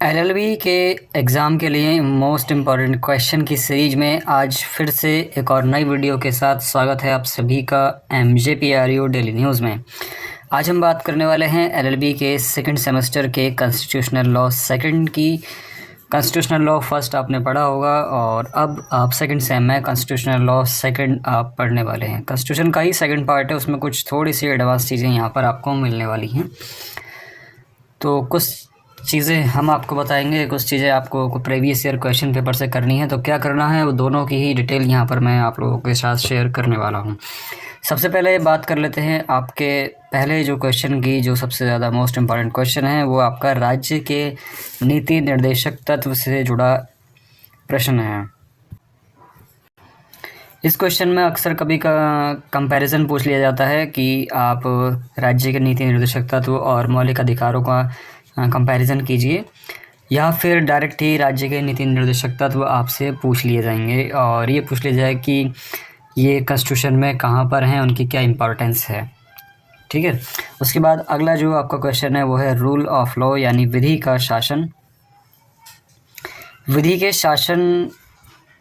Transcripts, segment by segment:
LLB के exam के लिए मोस्ट इम्पॉर्टेंट क्वेश्चन की सीरीज में आज फिर से एक और नई वीडियो के साथ स्वागत है आप सभी का MJPRU डेली न्यूज़ में। आज हम बात करने वाले हैं एलएलबी के सेकंड सेमेस्टर के कॉन्स्टिट्यूशनल लॉ सेकंड की। कॉन्स्टिट्यूशनल लॉ फर्स्ट आपने पढ़ा होगा और अब आप सेकंड सेम में कॉन्स्टिट्यूशनल लॉ सेकंड आप पढ़ने वाले हैं। कॉन्स्टिट्यूशन का ही सेकंड पार्ट है, उसमें कुछ थोड़ी सी एडवांस चीज़ें यहाँ पर आपको मिलने वाली हैं। तो कुछ चीज़ें हम आपको बताएंगे, कुछ चीज़ें आपको प्रीवियस ईयर क्वेश्चन पेपर से करनी है। तो क्या करना है वो दोनों की ही डिटेल यहाँ पर मैं आप लोगों के साथ शेयर करने वाला हूँ। सबसे पहले बात कर लेते हैं आपके पहले जो क्वेश्चन की, जो सबसे ज़्यादा मोस्ट इम्पॉर्टेंट क्वेश्चन है वो आपका राज्य के नीति निर्देशक तत्व से जुड़ा प्रश्न है। इस क्वेश्चन में अक्सर कभी का कंपैरिजन पूछ लिया जाता है कि आप राज्य के नीति निर्देशक तत्व और मौलिक अधिकारों का कंपैरिजन कीजिए, या फिर डायरेक्ट ही राज्य के नीति निर्देशक तत्व आपसे पूछ लिए जाएंगे और ये पूछ लिया जाए कि ये कॉन्स्टिट्यूशन में कहाँ पर हैं, उनकी क्या इम्पोर्टेंस है। ठीक है। उसके बाद अगला जो आपका क्वेश्चन है वो है रूल ऑफ लॉ, यानी विधि का शासन। विधि के शासन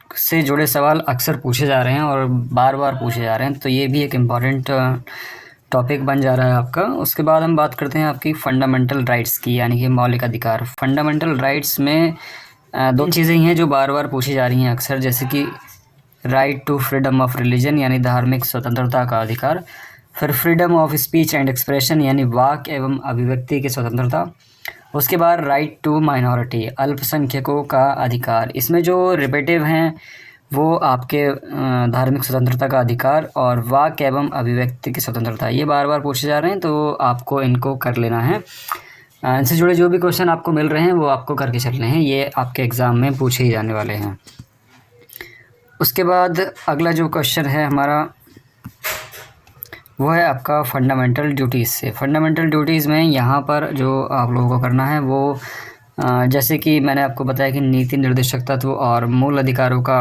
से जुड़े सवाल अक्सर पूछे जा रहे हैं और बार बार पूछे जा रहे हैं, तो ये भी एक इम्पॉर्टेंट टॉपिक बन जा रहा है आपका। उसके बाद हम बात करते हैं आपकी फंडामेंटल राइट्स की, यानी कि मौलिक अधिकार। फंडामेंटल राइट्स में दो चीज़ें हैं जो बार बार पूछी जा रही हैं अक्सर, जैसे कि right to freedom of religion, यानी धार्मिक स्वतंत्रता का अधिकार। फिर freedom of speech and expression, यानी वाक एवं अभिव्यक्ति की स्वतंत्रता। उसके बाद राइट टू माइनॉरिटी, अल्पसंख्यकों का अधिकार। इसमें जो रिपीटिव हैं वो आपके धार्मिक स्वतंत्रता का अधिकार और वाक एवं अभिव्यक्ति की स्वतंत्रता, ये बार बार पूछे जा रहे हैं, तो आपको इनको कर लेना है। इनसे जुड़े जो भी क्वेश्चन आपको मिल रहे हैं वो आपको करके चलने हैं, ये आपके एग्ज़ाम में पूछे ही जाने वाले हैं। उसके बाद अगला जो क्वेश्चन है हमारा वो है आपका फंडामेंटल ड्यूटीज़ से। फंडामेंटल ड्यूटीज़ में यहाँ पर जो आप लोगों को करना है वो जैसे कि मैंने आपको बताया कि नीति निर्देशक तत्व और मूल अधिकारों का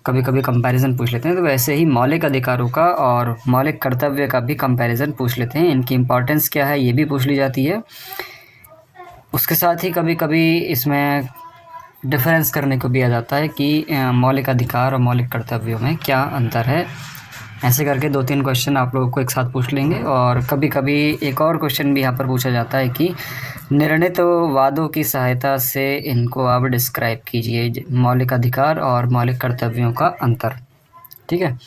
कभी कभी कंपैरिजन पूछ लेते हैं, तो वैसे ही मौलिक अधिकारों का और मौलिक कर्तव्य का भी कंपैरिजन पूछ लेते हैं। इनकी इम्पोर्टेंस क्या है ये भी पूछ ली जाती है। उसके साथ ही कभी कभी इसमें डिफरेंस करने को भी आ जाता है कि मौलिक अधिकार और मौलिक कर्तव्यों में क्या अंतर है। ऐसे करके 2-3 क्वेश्चन आप लोगों को एक साथ पूछ लेंगे। और कभी कभी एक और क्वेश्चन भी यहाँ पर पूछा जाता है कि निर्णित वादों की सहायता से इनको आप डिस्क्राइब कीजिए, मौलिक अधिकार और मौलिक कर्तव्यों का अंतर। ठीक है।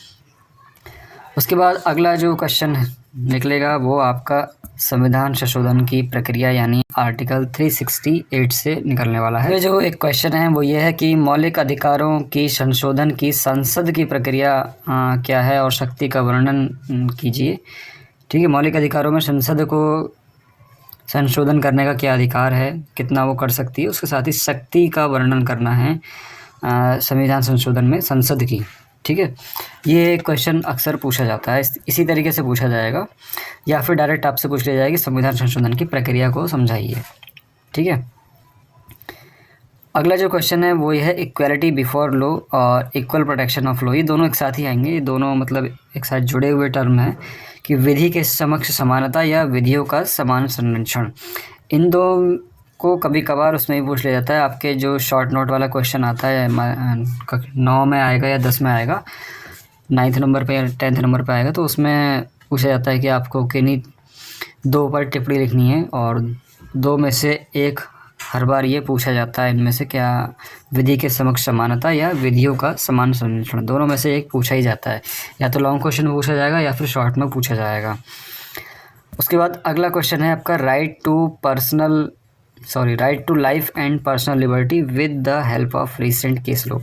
उसके बाद अगला जो क्वेश्चन निकलेगा वो आपका संविधान संशोधन की प्रक्रिया, यानी आर्टिकल 368 से निकलने वाला है। ये जो एक क्वेश्चन है वो ये है कि मौलिक अधिकारों की संशोधन की संसद की प्रक्रिया क्या है और शक्ति का वर्णन कीजिए। ठीक है। मौलिक अधिकारों में संसद को संशोधन करने का क्या अधिकार है, कितना वो कर सकती है, उसके साथ ही शक्ति का वर्णन करना है संविधान संशोधन में संसद की। ठीक है। ये क्वेश्चन अक्सर पूछा जाता है, इसी तरीके से पूछा जाएगा, या फिर डायरेक्ट आपसे पूछ लिया जाएगा कि संविधान संशोधन की प्रक्रिया को समझाइए। ठीक है। अगला जो क्वेश्चन है वो ये है इक्वालिटी बिफोर लॉ और इक्वल प्रोटेक्शन ऑफ लॉ। ये दोनों एक साथ ही आएंगे, ये दोनों मतलब एक साथ जुड़े हुए टर्म हैं कि विधि के समक्ष समानता या विधियों का समान संरक्षण। इन दो को कभी कभार उसमें ही पूछ लिया जाता है। आपके जो शॉर्ट नोट वाला क्वेश्चन आता है 9 में आएगा या 10 में आएगा, 9th नंबर पे या 10th नंबर पे आएगा, तो उसमें पूछा जाता है कि आपको किन्हीं 2 पर टिप्पणी लिखनी है और 2 में से एक हर बार ये पूछा जाता है, इनमें से क्या विधि के समक्ष समानता या विधियों का समान संरक्षण, दोनों में से एक पूछा ही जाता है। या तो लॉन्ग क्वेश्चन में पूछा जाएगा या फिर शॉर्ट में पूछा जाएगा। उसके बाद अगला क्वेश्चन है आपका right to life and personal liberty with the help of recent case law.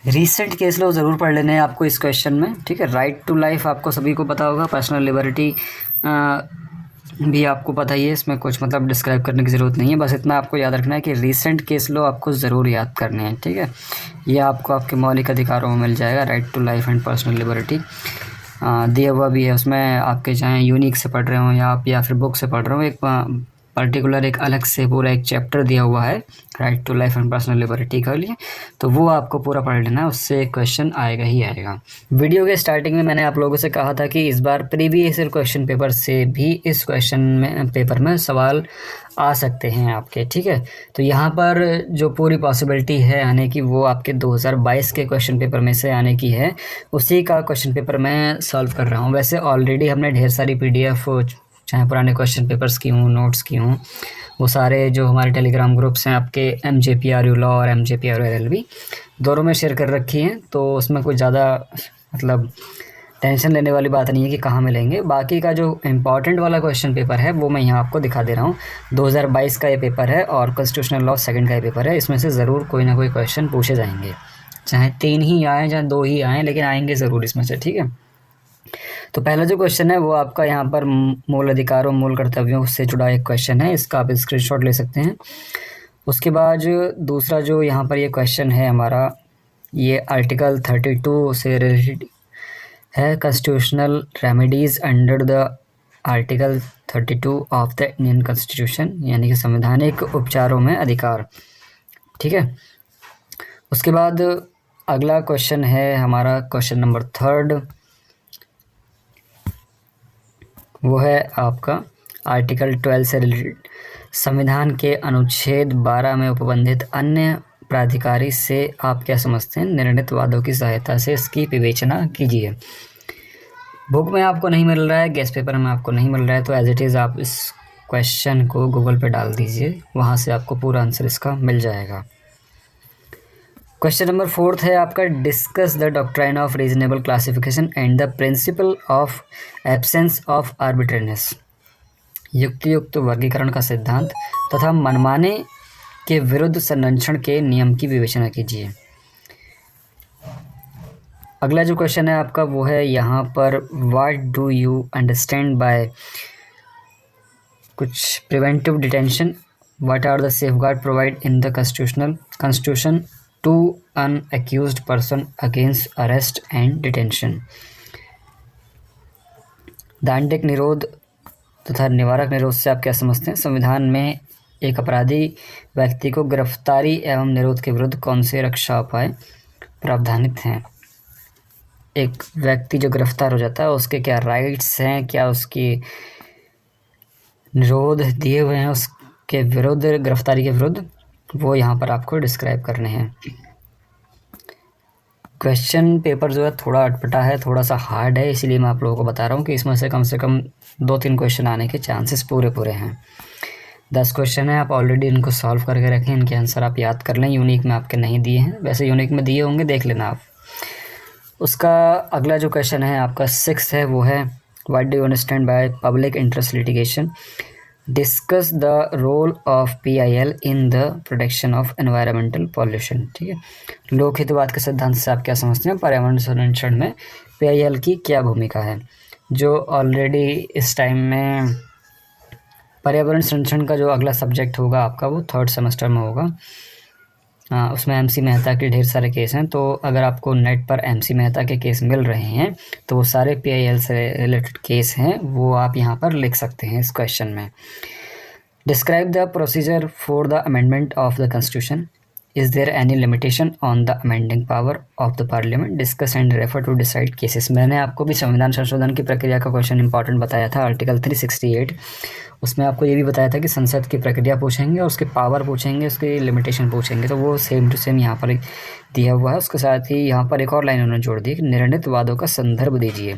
Recent case law ज़रूर पढ़ लेने हैं आपको इस क्वेश्चन में। ठीक है। राइट टू लाइफ आपको सभी को पता होगा, पर्सनल लिबर्टी भी आपको पता ही है, इसमें कुछ मतलब डिस्क्राइब करने की ज़रूरत नहीं है। बस इतना आपको याद रखना है कि रीसेंट केस लॉ आपको ज़रूर याद करने हैं। ठीक है। ये आपको आपके मौलिक अधिकारों में मिल जाएगा, right to life and personal liberty दिया हुआ भी है उसमें। आपके चाहे यूनिक से पढ़ रहे हो या फिर बुक से पढ़ रहे हो, एक पर्टिकुलर एक अलग से पूरा एक चैप्टर दिया हुआ है right to life and personal liberty के लिए, तो वो आपको पूरा पढ़ लेना है, उससे क्वेश्चन आएगा ही आएगा। वीडियो के स्टार्टिंग में मैंने आप लोगों से कहा था कि इस बार प्रीवियस ईयर क्वेश्चन पेपर से भी इस क्वेश्चन में पेपर में सवाल आ सकते हैं आपके, ठीक है। तो यहाँ पर जो पूरी पॉसिबिलिटी है आने की वो आपके 2022 के क्वेश्चन पेपर में से आने की है, उसी का क्वेश्चन पेपर मैं सॉल्व कर रहा हूँ। वैसे ऑलरेडी हमने ढेर सारी PDF चाहे पुराने क्वेश्चन पेपर्स की हों, नोट्स की हों, वो सारे जो हमारे टेलीग्राम ग्रुप्स हैं आपके MJPRU लॉ और MJPRU LLB दोनों में शेयर कर रखी हैं, तो उसमें कोई ज़्यादा मतलब टेंशन लेने वाली बात नहीं है कि कहाँ मिलेंगे। बाकी का जो इम्पॉर्टेंट वाला क्वेश्चन पेपर है वो मैं यहाँ आपको दिखा दे रहा हूँ। 2022 का ये पेपर है और कॉन्स्टिट्यूशनल लॉ सेकंड का ये पेपर है। इसमें से ज़रूर कोई ना कोई क्वेश्चन पूछे जाएंगे, चाहे 3 ही आएँ चाहे 2 ही आएँ, लेकिन आएंगे ज़रूर इसमें से, ठीक है। तो पहला जो क्वेश्चन है वो आपका यहाँ पर मूल अधिकारों मूल कर्तव्यों से जुड़ा एक क्वेश्चन है, इसका आप स्क्रीनशॉट ले सकते हैं। उसके बाद दूसरा जो यहाँ पर ये क्वेश्चन है हमारा, ये आर्टिकल 32 से रिलेटेड है, constitutional remedies under the article 32 of the Indian constitution, यानी कि संवैधानिक उपचारों में अधिकार, ठीक है। उसके बाद अगला क्वेश्चन है हमारा क्वेश्चन नंबर 3, वो है आपका आर्टिकल 12 से रिलेटेड, संविधान के अनुच्छेद 12 में उपबंधित अन्य प्राधिकारी से आप क्या समझते हैं, निर्णीत वादों की सहायता से इसकी विवेचना कीजिए। बुक में आपको नहीं मिल रहा है, गेस्ट पेपर में आपको नहीं मिल रहा है, तो एज इट इज़ आप इस क्वेश्चन को गूगल पे डाल दीजिए, वहाँ से आपको पूरा आंसर इसका मिल जाएगा। क्वेश्चन नंबर 4 है आपका, discuss the doctrine of reasonable classification and the principle of absence of arbitrariness, युक्तियुक्त वर्गीकरण का सिद्धांत तथा मनमाने के विरुद्ध संरक्षण के नियम की विवेचना कीजिए। अगला जो क्वेश्चन है आपका वो है यहाँ पर, what do you understand by कुछ preventive detention, what are the safeguard provide in the constitution to an accused person against arrest and detention. दांडिक निरोध तथा निवारक निरोध से आप क्या समझते हैं, संविधान में एक अपराधी व्यक्ति को गिरफ्तारी एवं निरोध के विरुद्ध कौन से रक्षा उपाय प्रावधानित हैं। एक व्यक्ति जो गिरफ्तार हो जाता है उसके क्या राइट्स हैं, क्या उसकी निरोध दिए हुए हैं उसके विरुद्ध, गिरफ्तारी के विरुद्ध, वो यहाँ पर आपको डिस्क्राइब करने हैं। क्वेश्चन पेपर जो है थोड़ा अटपटा है, थोड़ा सा हार्ड है, इसलिए मैं आप लोगों को बता रहा हूँ कि इसमें से कम 2-3 क्वेश्चन आने के चांसेस पूरे हैं। 10 क्वेश्चन है, आप ऑलरेडी इनको सॉल्व करके रखें, इनके आंसर आप याद कर लें। यूनिक में आपके नहीं दिए हैं, वैसे यूनिक में दिए होंगे, देख लेना आप। उसका अगला जो क्वेश्चन है आपका 6 है, वो है, what do you understand by public interest litigation, discuss the role of PIL in the protection of environmental pollution, ठीक है। लोकहितवाद के सिद्धांत से आप क्या समझते हैं, पर्यावरण संरक्षण में PIL की क्या भूमिका है। जो ऑलरेडी इस टाइम में पर्यावरण संरक्षण का जो अगला सब्जेक्ट होगा आपका वो 3rd सेमेस्टर में होगा। उसमें MC मेहता के ढेर सारे केस हैं, तो अगर आपको नेट पर MC मेहता के केस मिल रहे हैं तो वो सारे PIL से रिलेटेड केस हैं, वो आप यहाँ पर लिख सकते हैं इस क्वेश्चन में। Describe the procedure for the amendment of the constitution, is there any limitation on the amending power of the parliament, discuss and refer to decide cases. मैंने आपको भी संविधान संशोधन की प्रक्रिया का क्वेश्चन इंपॉर्टेंट बताया था, आर्टिकल 368, उसमें आपको ये भी बताया था कि संसद की प्रक्रिया पूछेंगे और उसके पावर पूछेंगे, उसकी लिमिटेशन पूछेंगे, तो वो सेम टू सेम यहाँ पर दिया हुआ है। उसके साथ ही यहाँ पर एक और लाइन उन्होंने जोड़ दी कि निर्णीत वादों का संदर्भ दीजिए।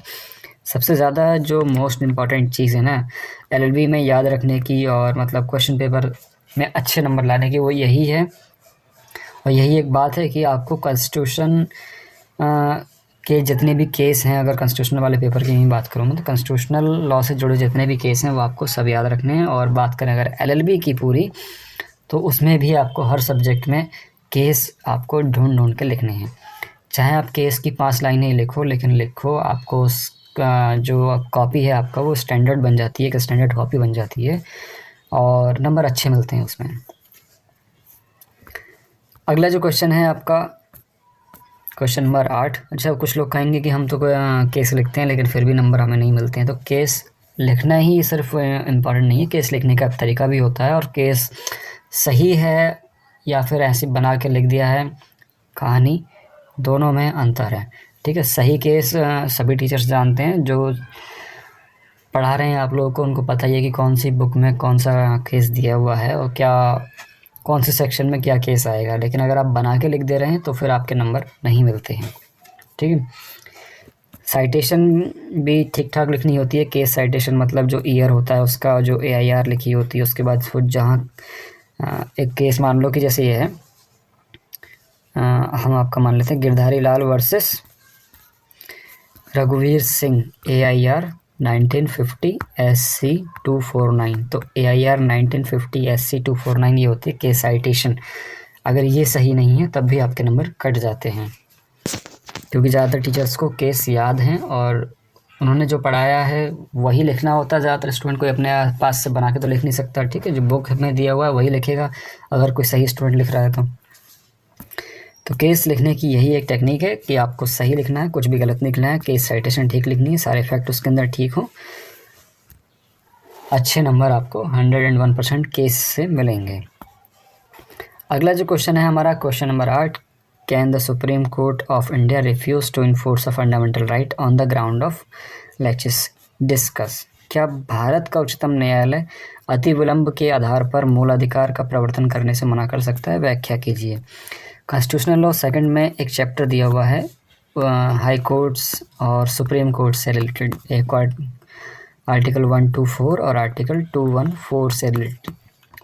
सबसे ज़्यादा जो मोस्ट इम्पॉर्टेंट चीज़ है ना LLB में याद रखने की और मतलब क्वेश्चन पेपर में अच्छे नंबर लाने की, वो यही है। और यही एक बात है कि आपको कॉन्स्टिट्यूशन के जितने भी केस हैं, अगर कॉन्स्टिट्यूशनल वाले पेपर की ही बात करूँ तो कॉन्स्टिट्यूशनल लॉ से जुड़े जितने भी केस हैं वो आपको सब याद रखने हैं। और बात करें अगर LLB की पूरी, तो उसमें भी आपको हर सब्जेक्ट में केस आपको ढूंढ के लिखने हैं। चाहे आप केस की 5 लाइनें ही लिखो, लेकिन लिखो, आपको उसका जो कॉपी है आपका वो स्टैंडर्ड बन जाती है, एक स्टैंडर्ड कॉपी बन जाती है और नंबर अच्छे मिलते हैं उसमें। अगला जो क्वेश्चन है आपका क्वेश्चन नंबर 8। अच्छा, कुछ लोग कहेंगे कि हम तो केस लिखते हैं लेकिन फिर भी नंबर हमें नहीं मिलते हैं, तो केस लिखना ही सिर्फ इम्पॉर्टेंट नहीं है, केस लिखने का तरीका भी होता है, और केस सही है या फिर ऐसे बना के लिख दिया है कहानी, दोनों में अंतर है। ठीक है, सही केस सभी टीचर्स जानते हैं, जो पढ़ा रहे हैं आप लोगों को उनको पता ही है कि कौन सी बुक में कौन सा केस दिया हुआ है और क्या कौन से सेक्शन में क्या केस आएगा। लेकिन अगर आप बना के लिख दे रहे हैं तो फिर आपके नंबर नहीं मिलते हैं। ठीक है, साइटेशन भी ठीक ठाक लिखनी होती है। केस साइटेशन मतलब जो ईयर होता है उसका जो AIR लिखी होती है, उसके बाद फिर जहाँ एक केस मान लो कि जैसे ये है, हम आपका मान लेते हैं गिरधारी लाल वर्सेस रघुवीर सिंह, AIR 1950 SC 249। तो AIR 1950 SC 249 ये होती है केस साइटेशन। अगर ये सही नहीं है तब भी आपके नंबर कट जाते हैं, क्योंकि ज़्यादातर टीचर्स को केस याद हैं और उन्होंने जो पढ़ाया है वही लिखना होता है। ज़्यादातर स्टूडेंट कोई अपने पास से बना के तो लिख नहीं सकता। ठीक है, जो बुक में दिया हुआ है वही लिखेगा अगर कोई सही स्टूडेंट लिख रहा है तो केस लिखने की यही एक टेक्निक है कि आपको सही लिखना है, कुछ भी गलत नहीं लिखना है, केस साइटेशन ठीक लिखनी है, सारे फैक्ट उसके अंदर ठीक हो, अच्छे नंबर आपको 101% केस से मिलेंगे। अगला जो क्वेश्चन है हमारा question number 8, can the supreme court of India refuse to enforce a fundamental right on the ground of let's discuss. क्या भारत का उच्चतम न्यायालय अति विलंब के आधार पर मूल अधिकार का प्रवर्तन करने से मना कर सकता है? व्याख्या कीजिए। कॉन्स्टिट्यूशनल लॉ सेकंड में एक चैप्टर दिया हुआ है हाई कोर्ट्स और सुप्रीम कोर्ट से रिलेटेड, एक आर्टिकल 124 और आर्टिकल 214 से रिलेटेड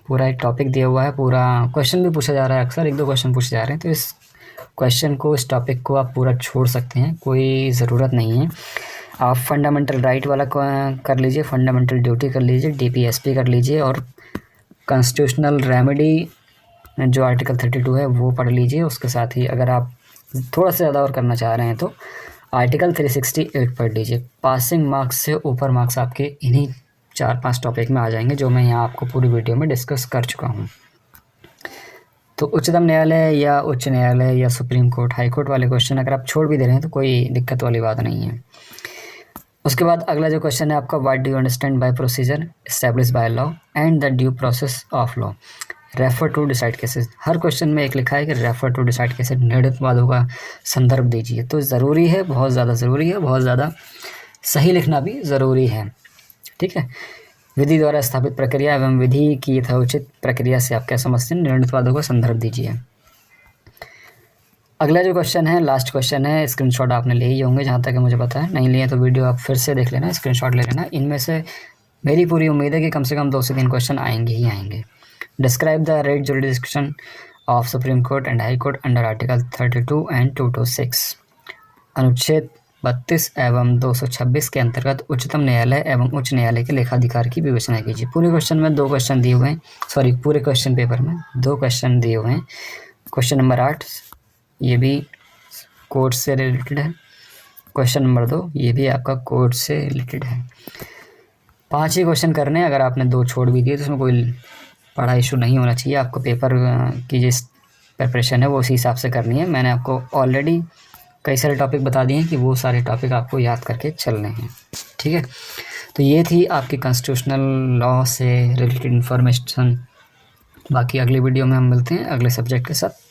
पूरा एक टॉपिक दिया हुआ है। पूरा क्वेश्चन भी पूछा जा रहा है, अक्सर 1-2 क्वेश्चन पूछे जा रहे हैं, तो इस क्वेश्चन को, इस टॉपिक को आप पूरा छोड़ सकते हैं, कोई ज़रूरत नहीं है। आप फंडामेंटल राइट वाला कर लीजिए, फंडामेंटल ड्यूटी कर लीजिए, DPSP कर लीजिए, और कॉन्स्टिट्यूशनल रेमेडी जो आर्टिकल 32 है वो पढ़ लीजिए। उसके साथ ही अगर आप थोड़ा सा ज़्यादा और करना चाह रहे हैं तो आर्टिकल 368 पढ़ लीजिए। पासिंग मार्क्स से ऊपर मार्क्स आपके इन्हीं 4-5 टॉपिक में आ जाएंगे, जो मैं यहाँ आपको पूरी वीडियो में डिस्कस कर चुका हूँ। तो उच्चतम न्यायालय या उच्च न्यायालय या सुप्रीम कोर्ट, हाई कोर्ट वाले क्वेश्चन अगर आप छोड़ भी दे रहे हैं तो कोई दिक्कत वाली बात नहीं है। उसके बाद अगला जो क्वेश्चन है आपका, what do you understand by procedure establish by law and the due process of law, refer to decide cases. हर क्वेश्चन में एक लिखा है कि रेफर टू डिसाइड केसेस, निर्णित वादों का संदर्भ दीजिए। तो ज़रूरी है, बहुत ज़्यादा ज़रूरी है, बहुत ज़्यादा सही लिखना भी ज़रूरी है। ठीक है, विधि द्वारा स्थापित प्रक्रिया एवं विधि की यथोचित प्रक्रिया से आप क्या समझते हैं? निर्णित वादों का संदर्भ दीजिए। अगला जो क्वेश्चन है, लास्ट क्वेश्चन है, स्क्रीनशॉट आपने ले ही होंगे जहाँ तक मुझे पता है, नहीं लिए तो वीडियो आप फिर से देख लेना, स्क्रीनशॉट ले लेना। इनमें से मेरी पूरी उम्मीद है कि कम से कम 2 से 3 क्वेश्चन आएंगे ही आएंगे। Describe the right jurisdiction of supreme court and high court under article 32 and 226। अनुच्छेद 32 एवं 226 के अंतर्गत उच्चतम न्यायालय एवं उच्च न्यायालय के लेखाधिकार की विवेचना कीजिए। पूरे क्वेश्चन में 2 क्वेश्चन दिए हुए हैं, पूरे क्वेश्चन पेपर में 2 क्वेश्चन दिए हुए हैं। क्वेश्चन नंबर 8 ये भी कोर्ट से रिलेटेड है, क्वेश्चन नंबर 2 ये भी आपका कोर्ट से रिलेटेड है। 5 ही क्वेश्चन करने हैं, अगर आपने 2 छोड़ भी दिए तो उसमें कोई बड़ा इशू नहीं होना चाहिए। आपको पेपर की जिस प्रिपरेशन है वो उसी हिसाब से करनी है। मैंने आपको ऑलरेडी कई सारे टॉपिक बता दिए हैं कि वो सारे टॉपिक आपको याद करके चलने हैं। ठीक है, तो ये थी आपकी कॉन्स्टिट्यूशनल लॉ से रिलेटेड इन्फॉर्मेशन। बाकी अगली वीडियो में हम मिलते हैं अगले सब्जेक्ट के साथ।